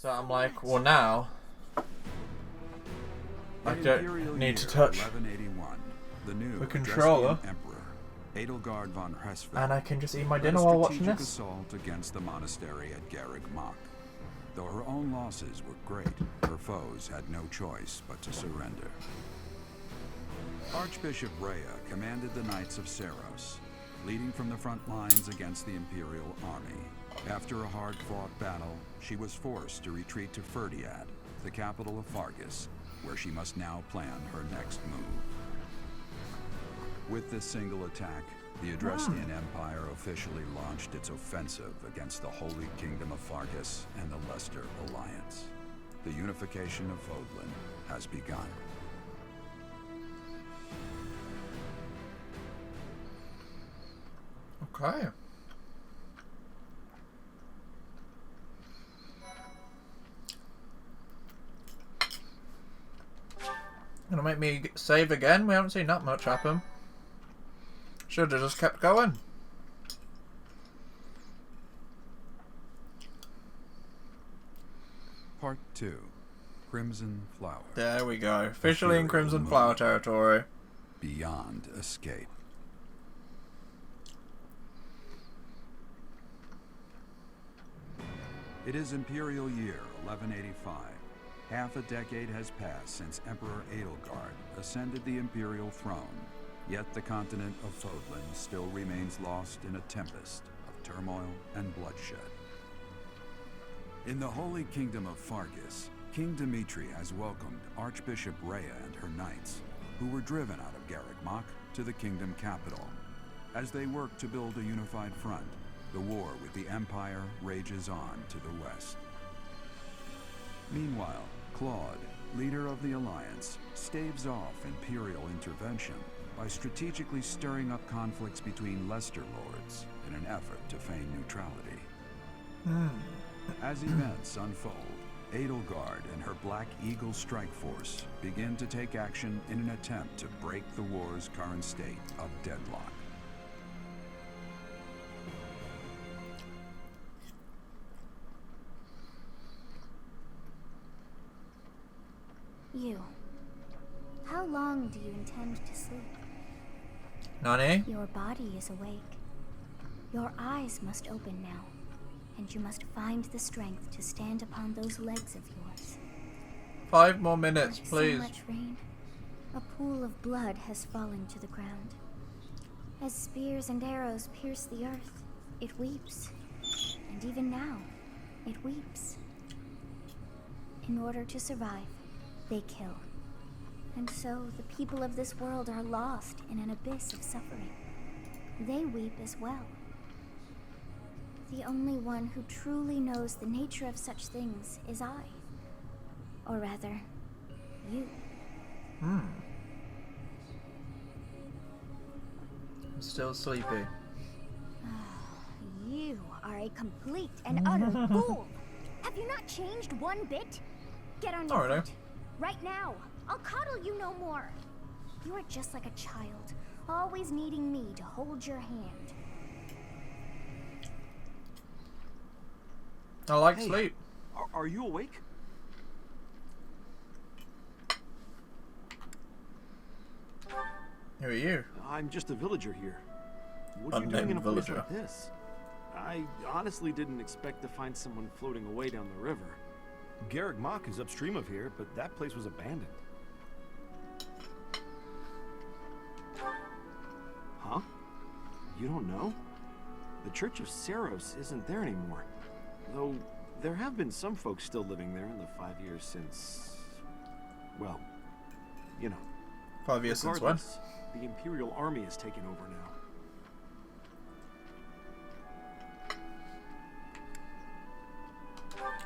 So I'm like, well now, I don't need to touch the controller, Edelgard von Hresfeld, and I can just eat my dinner while watching this. Assault against the monastery at Garreg Mach. Though her own losses were great, her foes had no choice but to surrender. Archbishop Rhea commanded the Knights of Seiros, leading from the front lines against the Imperial army. After a hard-fought battle, she was forced to retreat to Ferdiad, the capital of Fargus, where she must now plan her next move. With this single attack, the Adrestian Empire officially launched its offensive against the Holy Kingdom of Fargus and the Leicester Alliance. The unification of Fodlan has begun. Okay. Gonna make me save again? We haven't seen that much happen. Should have just kept going. Part 2. Crimson Flower. There we go. Officially in Crimson Flower territory. Beyond escape. It is Imperial Year 1185. Half a decade has passed since Emperor Edelgard ascended the Imperial throne, yet the continent of Fodlan still remains lost in a tempest of turmoil and bloodshed. In the Holy Kingdom of Fargus, King Dimitri has welcomed Archbishop Rhea and her knights, who were driven out of Garreg Mach to the kingdom capital. As they work to build a unified front, the war with the Empire rages on to the west. Meanwhile, Claude, leader of the Alliance, staves off Imperial intervention by strategically stirring up conflicts between Leicester lords in an effort to feign neutrality. As events unfold, Edelgard and her Black Eagle strike force begin to take action in an attempt to break the war's current state of deadlock. You. How long do you intend to sleep? Nani? Your body is awake. Your eyes must open now, and you must find the strength to stand upon those legs of yours. 5 more minutes, Like please. So much rain, a pool of blood has fallen to the ground. As spears and arrows pierce the earth, it weeps. And even now, it weeps. In order to survive, they kill. And so the people of this world are lost in an abyss of suffering. They weep as well. The only one who truly knows the nature of such things is I. Or rather, you. I'm still sleepy. You are a complete and utter fool! Have you not changed one bit? Get on your Alright. feet. Right now. I'll coddle you no more. You are just like a child, always needing me to hold your hand. I like sleep. Are you awake? Who are you? I'm just a villager here. What are you doing in a place like this? I honestly didn't expect to find someone floating away down the river. Garreg Mach is upstream of here, but that place was abandoned. Huh? You don't know? The Church of Seiros isn't there anymore. Though there have been some folks still living there in the 5 years since... well, you know. 5 years since when? The Imperial Army has taken over now.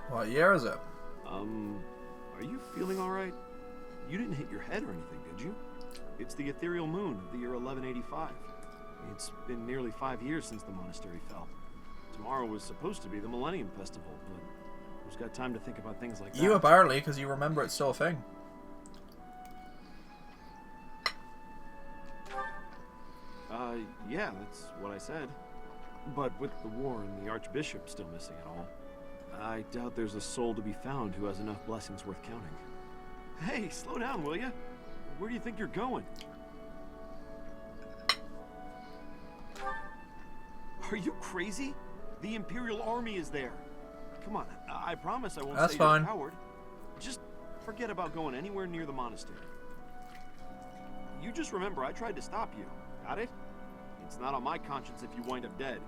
What year is it? Are you feeling alright? You didn't hit your head or anything, did you? It's the ethereal moon of the year 1185. It's been nearly 5 years since the monastery fell. Tomorrow was supposed to be the Millennium Festival, but who's got time to think about things like that? You apparently, because you remember it's still a thing. Yeah, that's what I said. But with the war and the Archbishop still missing it all, I doubt there's a soul to be found who has enough blessings worth counting. Hey, slow down, will ya? Where do you think you're going? Are you crazy? The Imperial Army is there. Come on, I promise I won't That's say fine. you're a coward. Just forget about going anywhere near the monastery. You just remember I tried to stop you. Got it? It's not on my conscience if you wind up dead.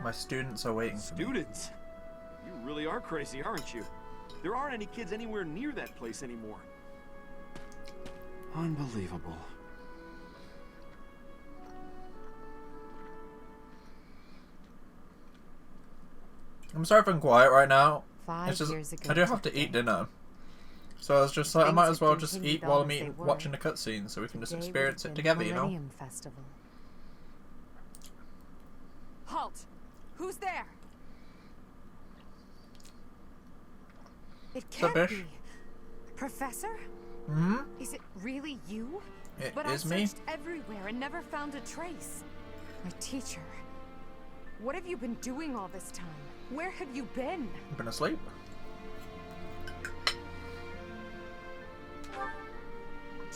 My students are waiting for me. Students? You really are crazy, aren't you? There aren't any kids anywhere near that place anymore. Unbelievable. I'm sorry if I'm quiet right now. 5 It's just, years ago I do have to today, eat dinner. So I was just like, I Things might have as well just continued eat while on I'm as they eating, were. watching the cutscene, so we can just today would experience have it been together, you know? Millennium Festival. Halt! Who's there? It What's up, can't Bish? be. Professor? Hmm? Is it really you? It But is I me. searched everywhere and never found a trace. My teacher. What have you been doing all this time? Where have you been? I've been asleep.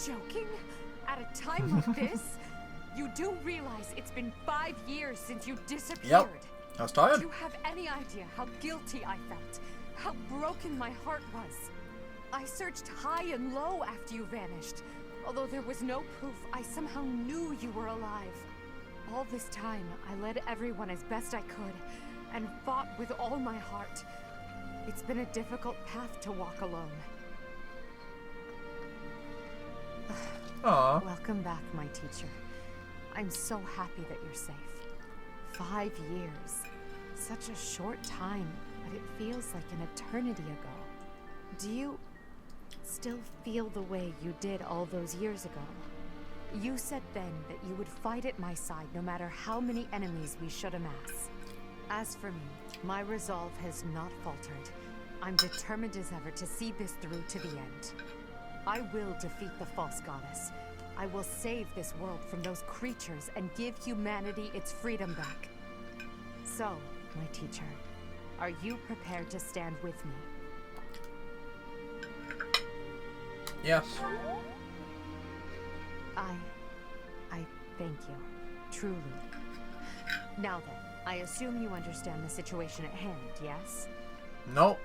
Joking? At a time like this? You do realize it's been 5 years since you disappeared. I was tired. Do you have any idea how guilty I felt? How broken my heart was? I searched high and low after you vanished. Although there was no proof, I somehow knew you were alive. All this time, I led everyone as best I could, and fought with all my heart. It's been a difficult path to walk alone. Aw. Welcome back, my teacher. I'm so happy that you're safe. 5 years. Such a short time, but it feels like an eternity ago. Do you still feel the way you did all those years ago? You said then that you would fight at my side no matter how many enemies we should amass. As for me, my resolve has not faltered. I'm determined as ever to see this through to the end. I will defeat the false goddess. I will save this world from those creatures and give humanity its freedom back. So, my teacher, are you prepared to stand with me? Yes. I thank you. Truly. Now then, I assume you understand the situation at hand, yes? Nope.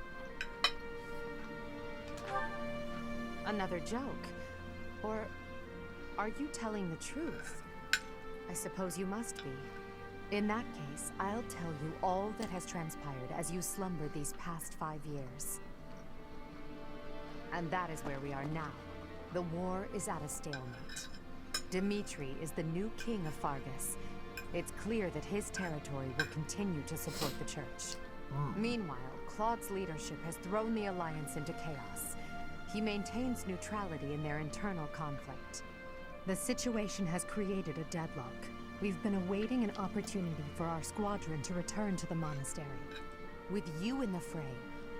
Another joke? Or are you telling the truth? I suppose you must be. In that case, I'll tell you all that has transpired as you slumbered these past 5 years. And that is where we are now. The war is at a stalemate. Dimitri is the new king of Fargus. It's clear that his territory will continue to support the church. Meanwhile, Claude's leadership has thrown the Alliance into chaos. He maintains neutrality in their internal conflict. The situation has created a deadlock. We've been awaiting an opportunity for our squadron to return to the monastery. With you in the fray,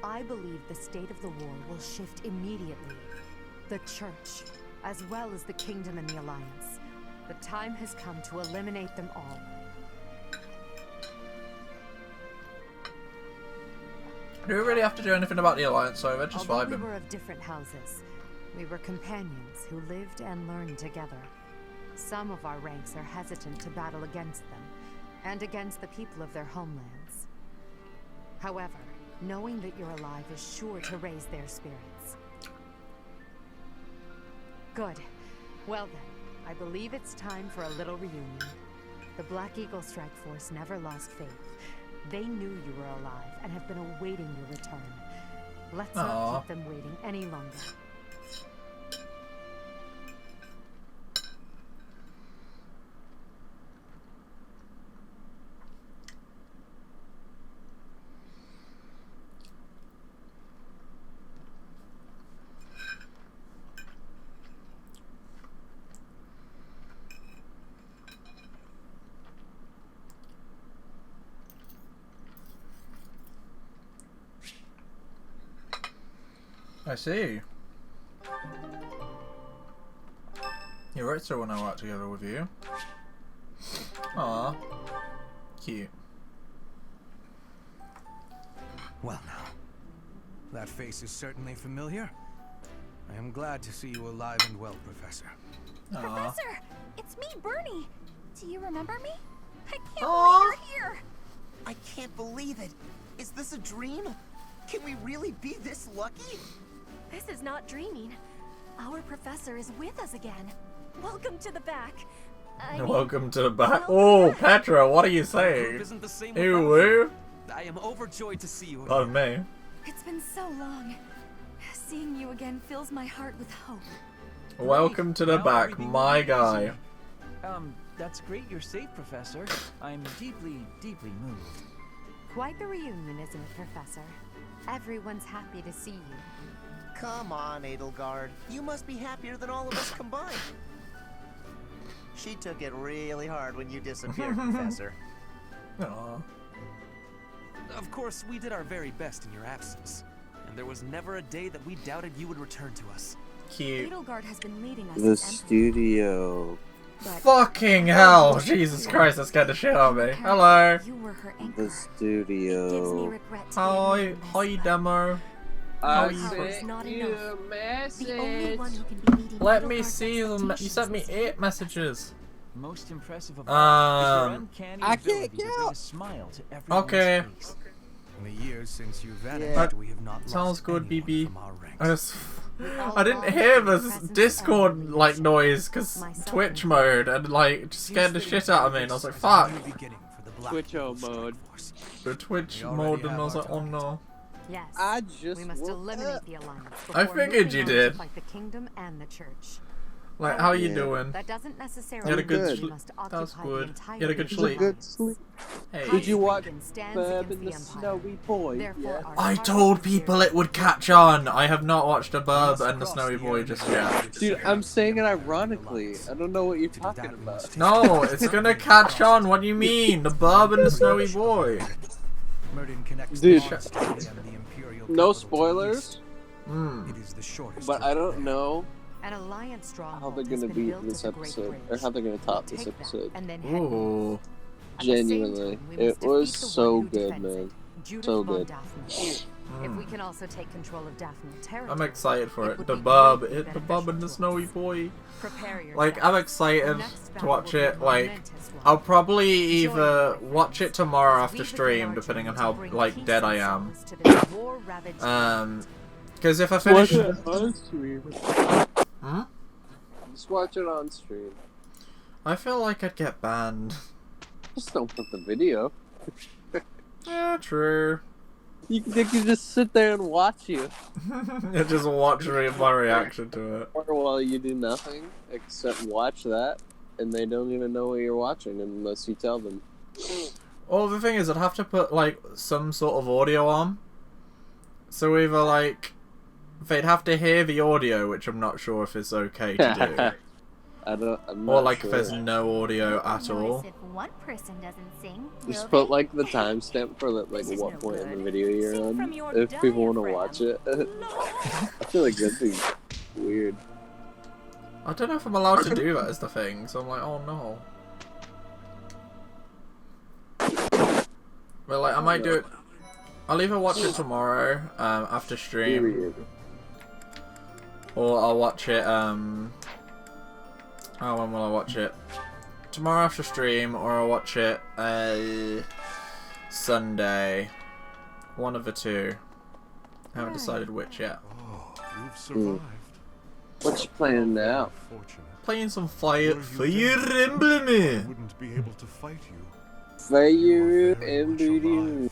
I believe the state of the war will shift immediately. The church, as well as the kingdom and the Alliance. The time has come to eliminate them all. Do we really have to do anything about the Alliance over? Just Although vibe we him. were of different houses, we were companions who lived and learned together. Some of our ranks are hesitant to battle against them, and against the people of their homelands. However, knowing that you're alive is sure to raise their spirits. Good. Well then, I believe it's time for a little reunion. The Black Eagle Strike Force never lost faith. They knew you were alive and have been awaiting your return. Let's not keep them waiting any longer. I see. You're right, so when I work together with you. Aw. Cute. Well now, that face is certainly familiar. I am glad to see you alive and well, Professor. Aw. Professor, it's me, Bernie. Do you remember me? I can't Aw. believe you're here. I can't believe it. Is this a dream? Can we really be this lucky? This is not dreaming. Our professor is with us again. Welcome to the back. I mean, Welcome to the back. welcome Oh, back. Petra, what are you Group saying? isn't the same Ew, without woo. you. I am overjoyed to see you again. Pardon me. It's been so long. Seeing you again fills my heart with hope. Welcome to the Well, back, everything my will be guy. easy. That's great you're safe, Professor. I'm deeply, deeply moved. Quite the reunion, isn't it, Professor? Everyone's happy to see you. Come on, Edelgard. You must be happier than all of us combined. She took it really hard when you disappeared, Professor. Aw. Of course, we did our very best in your absence. And there was never a day that we doubted you would return to us. Cute. Edelgard has been leading us The since Emblem, studio. but Fucking hell! Jesus Christ, that scared the shit out of me. Hello. you were her anchor. The It gives me studio. regret to be Hi, a hi, demo. Our I power is sent not you enough. a message. The only one who can be meeting Let me Edelgard's see them. You sent me expectations 8 messages. Most impressive of all is your Um, uncanny I ability can't to bring count. a smile to everyone's Okay. face. In the years since you vanished, Yeah. we have not Sounds lost good, anyone BB. from our ranks. I just... I didn't hear this Discord like noise because Twitch mode and like just scared the shit out of me and I was like fuck. Twitcho mode. The Twitch mode and I was like oh no. Yes. I just we must woke eliminate up. the alliance. I before figured moving you on to did. fight the kingdom and the church. Like how you Yeah. doing? That doesn't necessarily You had a good mean we sleep. must That was occupy the good. entire You had a good Eastern sleep. Good Alliance. sleep. Hey. Did you watch Freedom stands Bub against and the the Empire. Snowy Boy? Therefore, Yeah. our I target told is people here. it would catch on. I have not watched a Burb and the Snowy Boy just yet. Dude, I'm saying it ironically. I don't know what you're talking about. No, it's gonna catch on. What do you mean? The Burb and the Snowy Boy. Dude, no No spoilers, Hmm. It is the shortest but I don't know An alliance how stronghold they're has gonna been beat built this at the Great episode, or Bridge. how they're gonna top We'll this take that, episode. and then head north. Ooh. At the same Genuinely, time, we it must was defeat the so one who good, defends man. it, Judith So von good. Daphne. If we Mm. can also take control of Daphne territory, I'm excited for it. would The be Burb, greatly the Burb and the beneficial to Snowy us. Boy. Prepare yourself. Like I'm The excited next to battle watch will be a it. Like momentous one. I'll probably Join either me, my watch it friends, tomorrow as after we begin stream, our depending on journey how to bring like peace dead I and am. solace to this war-ravaged Because if I Watch finish, it on stream. hmm? Just watch it on stream. I feel like I'd get banned. Just don't put the video. Yeah, true. They can just sit there and watch you, You just watch my reaction to it. or while you do nothing except watch that, and they don't even know what you're watching unless you tell them. Well, the thing is, I'd have to put like some sort of audio on. So either like they'd have to hear the audio, which I'm not sure if it's okay to I'm do, or not like sure. if there's no audio at all. Notice if one person doesn't sing, Just will put like the timestamp for like This is what no point in the good. video you're Sing on, from your if people want to diaphragm. watch it. I feel like that'd be weird. I don't know if I'm allowed to do that is the thing, so I'm like, oh no. Well, like I might do it. I'll either watch it tomorrow after stream, Period. or I'll watch it. Oh, when will I watch it? Tomorrow after stream, or I'll watch it Sunday. One of the two. I haven't decided which yet. Oh, you've survived. What you playing now? Fortunate. Playing some Fire I Emblem. wouldn't be able to fight you. Fire You are very and much booty. alive.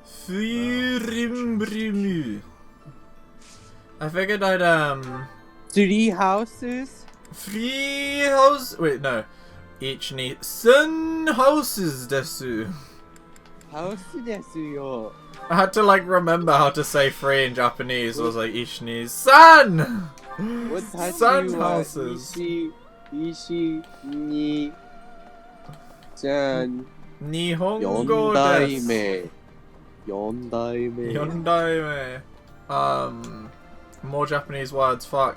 Fire Emblem. I figured I'd 3 houses? 3 house. Wait, no. Each need sun houses desu. House desu yo. I had to like remember how to say 3 in Japanese. I was like each need sun. What Sun houses. Ishi ni chan Nihongo desu. Yondaime. Yondaime. Yondaime. More Japanese words. Fuck.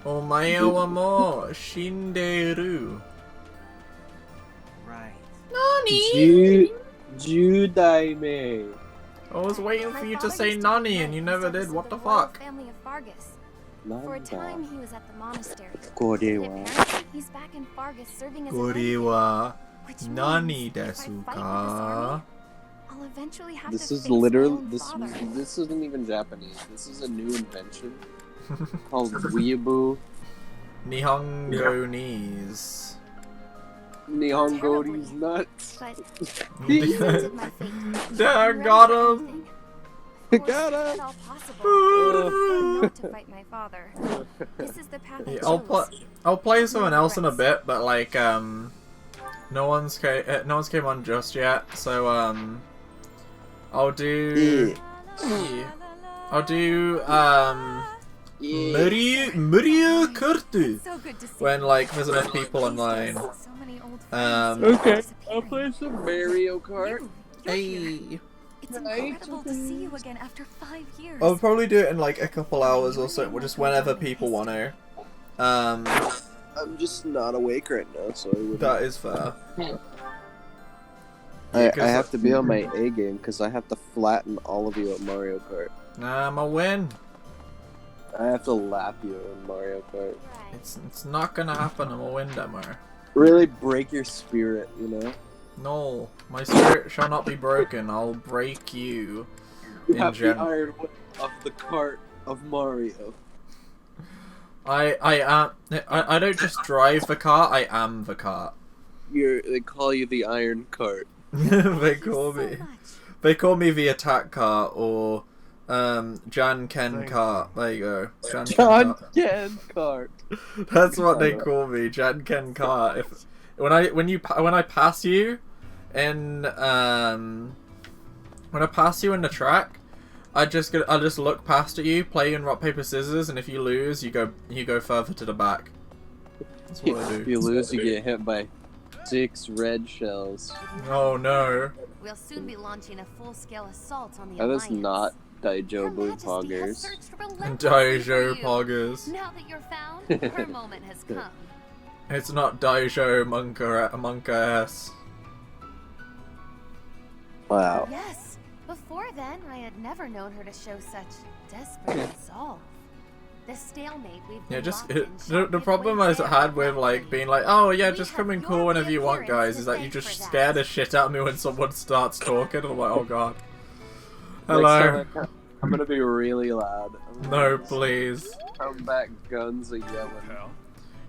Omae wa mo shinderu. Right. Nani? Judaime. I was waiting for My you to father say used to be Nani knight and you and never service did. of What the royal fuck? family of Fargus. For a time, he was at the monastery. But Gorewa. apparently, he's back in Fargus serving as a knight. Gorewa Which Nani means if I fight with this army, desu I'll eventually have This to is face my literally own father. this isn't even Japanese. This is a new invention called weeaboo. Nihongonese. Nihongo's nuts. But he accepted my fate. Damn, got him. Got him. All possible. Not to fight my father. This is the path I chose. I'll play someone else in a bit, but like no one's came on just yet, so I'll do Mario Kart when like there's enough people online. Okay, I'll play some Mario Kart. Hey. It's incredible to see you again after 5 years. I'll probably do it in like a couple hours or so, just whenever people want to. I'm just not awake right now, so I wouldn't. That is fair. I have to be on my A game because I have to flatten all of you at Mario Kart. I'm a win. I have to lap you in Mario Kart. It's not gonna happen. I'm a win, demo. Really break your spirit, you know? No, my spirit shall not be broken. I'll break you. You have the iron whip of the cart of Mario. I don't just drive the cart. I am the cart. They call you the iron cart. They call me the attack cart or Jan Ken cart. There you go. Jan Ken cart. That's what they call me, Jan Ken cart. When I pass you in when I pass you in the track, I'll just look past at you, play in rock paper scissors, and if you lose, you go further to the back. That's what I do. If you lose, you get hit by 6 red shells. Oh no. We'll soon be launching a full-scale assault on the That Alliance. is not Daijo Poggers. Daijo Poggers. Now that you're found, her moment has come. It's not Daijo Monka S. Wow. Yes. Before then, I had never known her to show such desperate resolve. The stalemate we've been locked in the problem I had with like being like, oh yeah, just come and call whenever you want, guys, is that you just scare the shit out of me when someone starts talking. I'm like, oh god. Hello. I'm gonna be really loud. No, please. Come back, guns a yelling.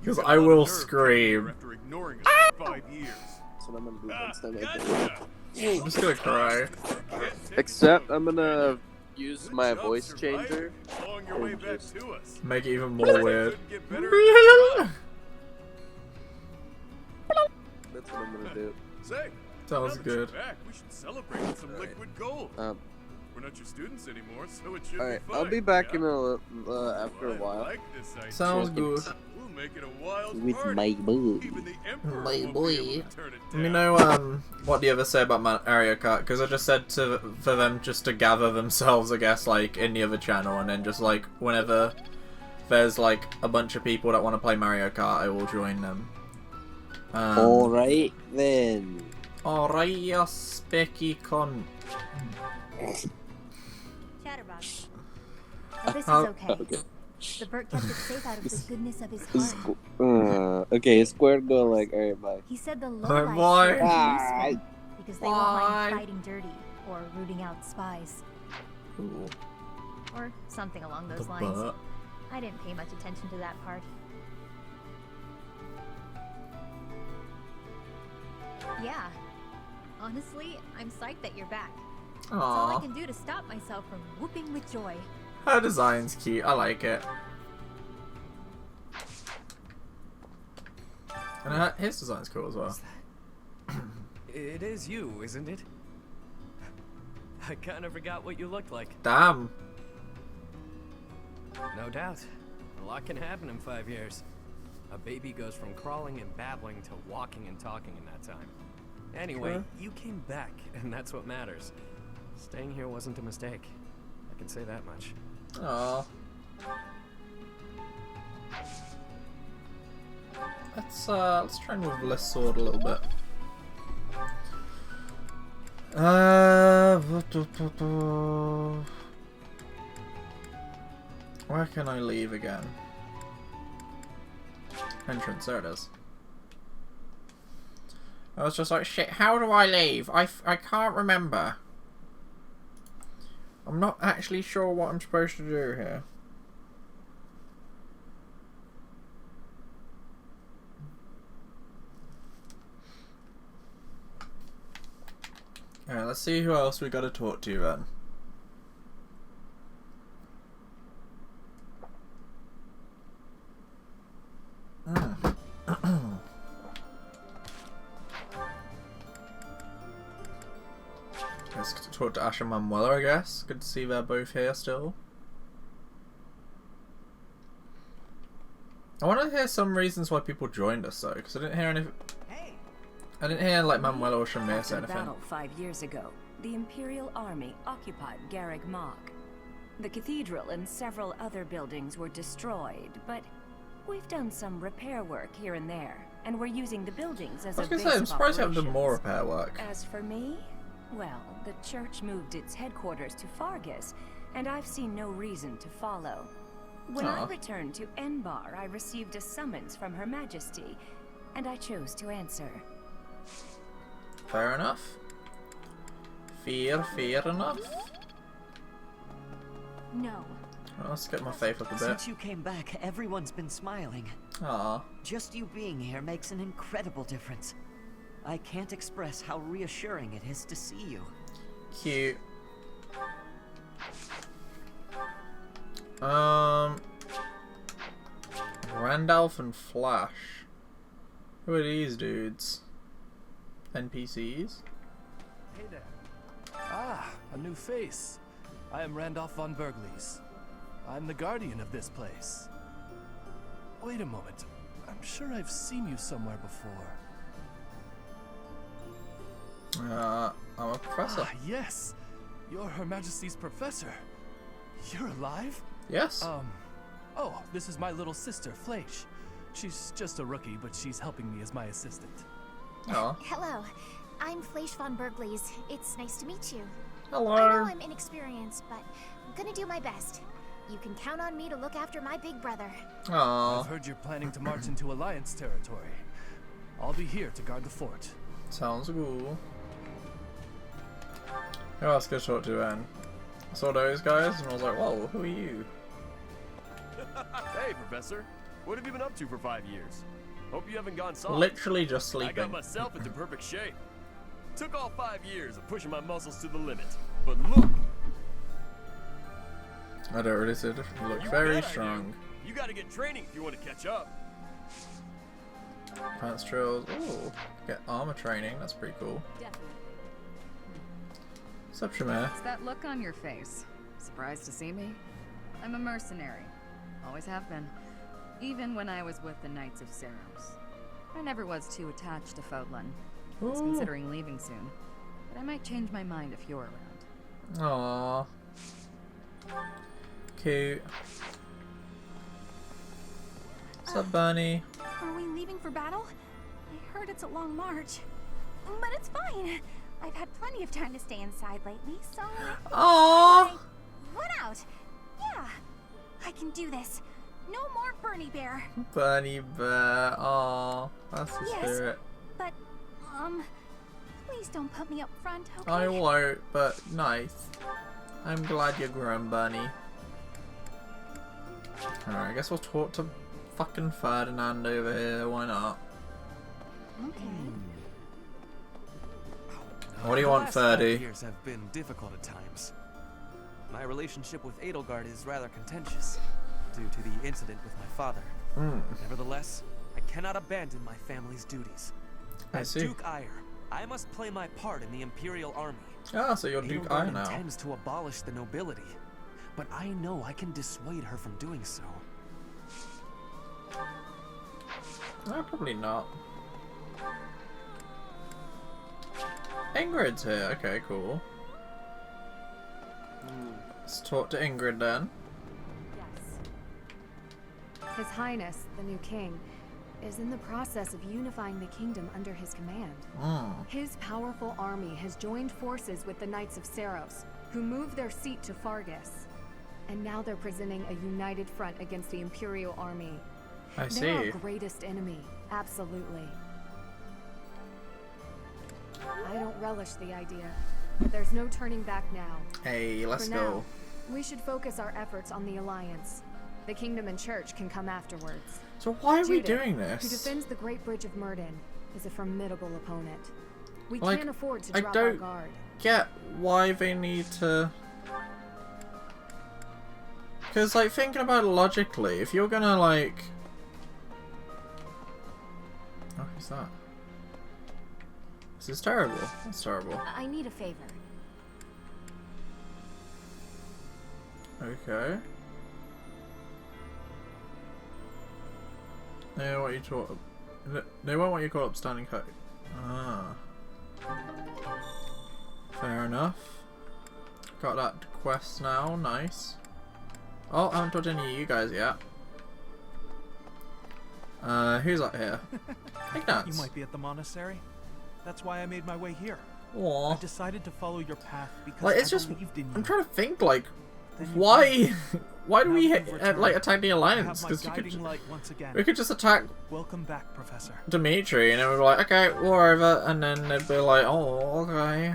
Because I will scream. After ignoring us for 5 years. That's what I'm gonna do next time I do. I'm just gonna cry. Except I'm gonna use my voice changer and just make it even more weird. That's what I'm gonna do. Sounds good. We should celebrate with some liquid gold. We're not your students anymore, so it should Alright, be fine. I'll be back in after a while. Sounds good. We'll make it a wild With party. my boy. Even the Emperor My won't boy. be able to turn it Let me down. know what do you ever say about Mario Kart? Because I just said for them just to gather themselves, I guess, like in the other channel, and then just like whenever there's like a bunch of people that want to play Mario Kart, I will join them. Alright then. Alright, you specky cunt. Chatterbox. Oh, this is okay. The Burt kept it safe out of the goodness of his heart. Okay, Square go like, alright, bye. He said the Bye, lowlights boy. were useful because they won't Bye. mind fighting dirty or rooting out spies. Ooh. Or something along those The lines. butt. I didn't pay much attention to that part. Yeah. Honestly, I'm psyched that you're back. That's all I Aw. can do to stop myself from whooping with joy. Her design's cute. I like it. And his design's cool as well. It is you, isn't it? I kind of forgot what you looked like. Damn. No doubt. A lot can happen in 5 years. A baby goes from crawling and babbling to walking and talking in that time. Anyway, you came back, and that's what matters. Staying here wasn't a mistake. I can say that much. Aww. Let's try and move less sword a little bit. Where can I leave again? Entrance, there it is. I was just like, shit, how do I leave? I can't remember. I'm not actually sure what I'm supposed to do here. Alright, let's see who else we gotta talk to then. Let's talk to Ash and Manuela, I guess. Good to see they're both here still. I want to hear some reasons why people joined us though, because I didn't hear any. I didn't hear like Manuela or Shamir say anything. Battle 5 years ago, the Imperial Army occupied Garreg Mach. The cathedral and several other buildings were destroyed, but we've done some repair work here and there, and we're using the buildings as a base of operations. I'm surprised I haven't done more repair work. As for me, well, the church moved its headquarters to Fargus, and I've seen no reason to follow. When I returned to Enbar, I received a summons from Her Majesty, and I chose to answer. Fair enough. Fair enough. No. Well, let's get my faith up a bit. Since you came back, everyone's been smiling. Aww. Just you being here makes an incredible difference. I can't express how reassuring it is to see you. Cute. Randolph and Flash. Who are these dudes? NPCs? Hey there. Ah, a new face. I am Randolph von Bergles. I'm the guardian of this place. Wait a moment. I'm sure I've seen you somewhere before. I'm a professor. Ah, yes. You're Her Majesty's professor. You're alive? Yes. Oh, this is my little sister, Fleisch. She's just a rookie, but she's helping me as my assistant. Oh. Hello, I'm Fleisch von Bergles. It's nice to meet you. Hello. I know I'm inexperienced, but I'm gonna do my best. You can count on me to look after my big brother. Aww. I've heard you're planning to march into Alliance territory. I'll be here to guard the fort. Sounds cool. Who else could I talk to then? I saw those guys and I was like, whoa, who are you? Hey, Professor. What have you been up to for 5 years? Hope you haven't gone soft. Literally just sleeping. I got myself into perfect shape. Took all 5 years of pushing my muscles to the limit. But look! I don't really see a difference. You look very strong. You gotta get training if you want to catch up. Pants drills. Ooh, get armor training. That's pretty cool. Definitely. What's up, Shamir? What's that look on your face? Surprised to see me? I'm a mercenary. Always have been. Even when I was with the Knights of Saros. I never was too attached to Fodlan. I was considering leaving soon. But I might change my mind if you're around. Aww. Cute. What's up, Bunny? Are we leaving for battle? I heard it's a long march. But it's fine. I've had plenty of time to stay inside lately, so... Aww. What out? Yeah. I can do this. No more Bernie Bear. Bunny Bear. Aww. That's the spirit. But, please don't put me up front, okay? I won't, but nice. I'm glad you're grown, Bunny. Alright, I guess we'll talk to fucking Ferdinand over here. Why not? Okay. What do you want, Ferdy? 5 years have been difficult at times. My relationship with Edelgard is rather contentious, due to the incident with my father. Nevertheless, I cannot abandon my family's duties. As Duke Eyre, I must play my part in the Imperial Army. Ah, so you're Duke Eyre now. Edelgard intends to abolish the nobility, but I know I can dissuade her from doing so. No, probably not. Ingrid's here. Okay, cool. Let's talk to Ingrid then. Yes. His Highness, the new king, is in the process of unifying the kingdom under his command. His powerful army has joined forces with the Knights of Saros, who moved their seat to Fargus. And now they're presenting a united front against the Imperial army. I see. They're our greatest enemy, absolutely. I don't relish the idea, but there's no turning back now. Hey, let's For go. now, we should focus our efforts on the Alliance. The kingdom and church can come afterwards. So why are we Judith, doing who this? defends the Great Bridge of Murden, is a formidable opponent. We Like, can't afford to I drop our don't guard. get why they need to... Because, like, thinking about it logically, if you're gonna, like... Oh, who's that? This is terrible. That's terrible. I need a favor. Okay. They won't want you to... They won't want you called upstanding code. Ah. Fair enough. Got that quest now. Nice. Oh, I haven't touched any of you guys yet. Who's up here? Ignatz. You might be at the monastery. That's why I made my way here. Aw. I decided to follow your path because Like, it's I just... believed in you. I'm trying to think, like... Why... Why do we, like, attack the Alliance? Because we could just attack... Welcome back, Professor. Dimitri, and then we'd be like, okay, war over, and then they'd be like, oh, okay.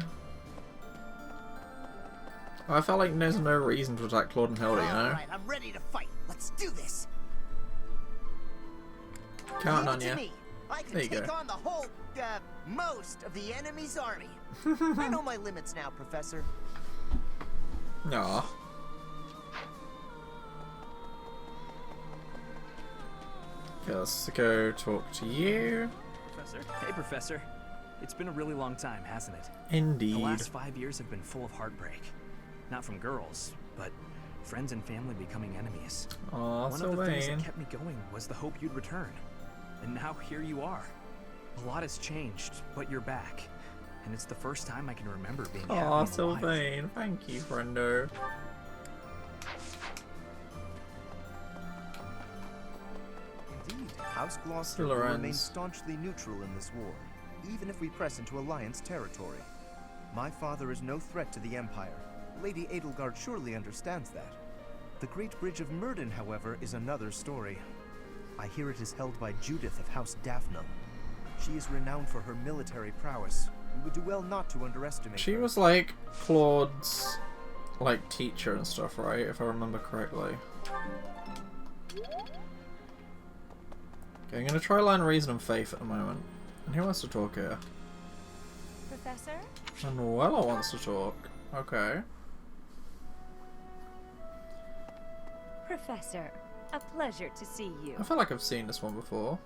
I felt like there's no reason to attack Claude and Hilda, you know? Alright, I'm ready to fight. Let's do this. Counting on Leave it you. to me. I can There you take go. on the whole, most of the enemy's army. I know my limits now, Professor. Aw. Okay, let's go talk to you. Professor? Hey, Professor. It's been a really long time, hasn't it? Indeed. The last 5 years have been full of heartbreak. Not from girls, but friends and family becoming enemies. Aw, One of the things Sylvain. that kept me going was the hope you'd return. And now here you are. A lot has changed, but you're back. And it's the first time I can remember being happy Aw, in a while. Sylvain. Thank you, friendo. Indeed, House Gloucester will Lorenz. remain staunchly neutral in this war, even if we press into Alliance territory. My father is no threat to the Empire. Lady Edelgard surely understands that. The Great Bridge of Murden, however, is another story. I hear it is held by Judith of House Daphne. She is renowned for her military prowess. We would do well not to underestimate She her. was like Claude's like teacher and stuff, right? If I remember correctly. Okay, I'm gonna try line reason and faith at the moment. And who wants to talk here? Professor? Manuela wants to talk. Okay. Professor, a pleasure to see you. I feel like I've seen this one before.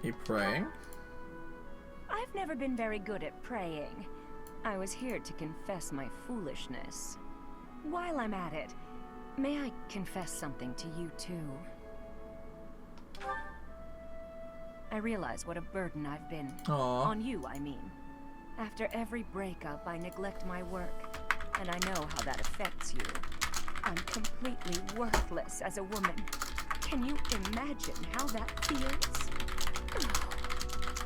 You praying? I've never been very good at praying. I was here to confess my foolishness. While I'm at it, may I confess something to you too? I realize what a burden I've been. Aw. On you, I mean. After every breakup, I neglect my work, and I know how that affects you. I'm completely worthless as a woman. Can you imagine how that feels?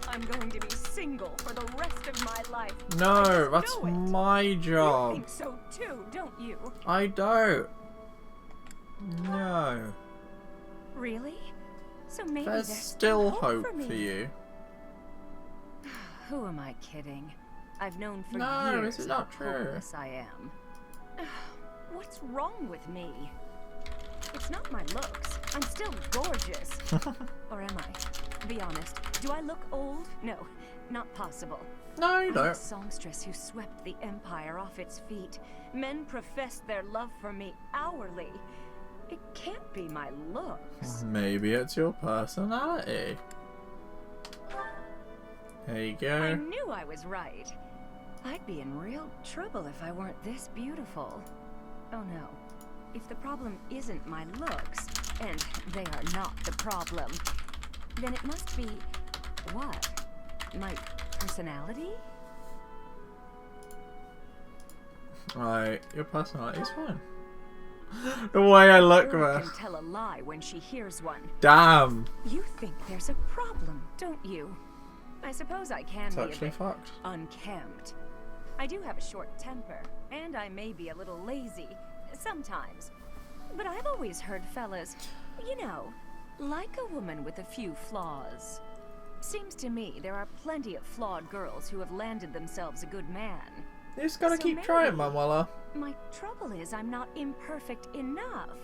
I'm going to be single for the rest of my life. No, that's my You job. think so too, don't you? I don't. No. Really? So maybe There's there's still hope hope for for me. you. Who am I kidding? I've known for No, years this is not how true. hopeless I am. What's wrong with me? It's not my looks. I'm still gorgeous. Or am I? Be honest. Do I look old? No, not possible. No, you I'm don't. a songstress who swept the Empire off its feet. Men professed their love for me hourly. It can't be my looks. Maybe it's your personality. There you I go. knew I was right. I'd be in real trouble if I weren't this beautiful. Oh no. If the problem isn't my looks, and they are not the problem, then it must be... what? My personality? Right, your personality is fine. The way I look, A girl man. can tell a lie when she hears one. Damn. You think there's a problem, don't you? I suppose I can It's be a actually bit fucked. unkempt. I do have a short temper, and I may be a little lazy sometimes. But I've always heard fellas, you know, like a woman with a few flaws. Seems to me there are plenty of flawed girls who have landed themselves a good man. You just gotta So keep maybe trying, Manuela. My trouble is I'm not imperfect enough.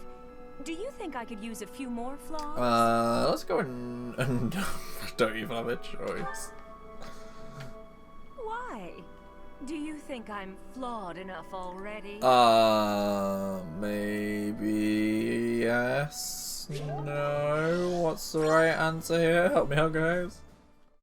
Do you think I could use a few more flaws? Let's go and I don't even have a choice. Why? Do you think I'm flawed enough already? Maybe yes. No. What's the right answer here? Help me out, guys.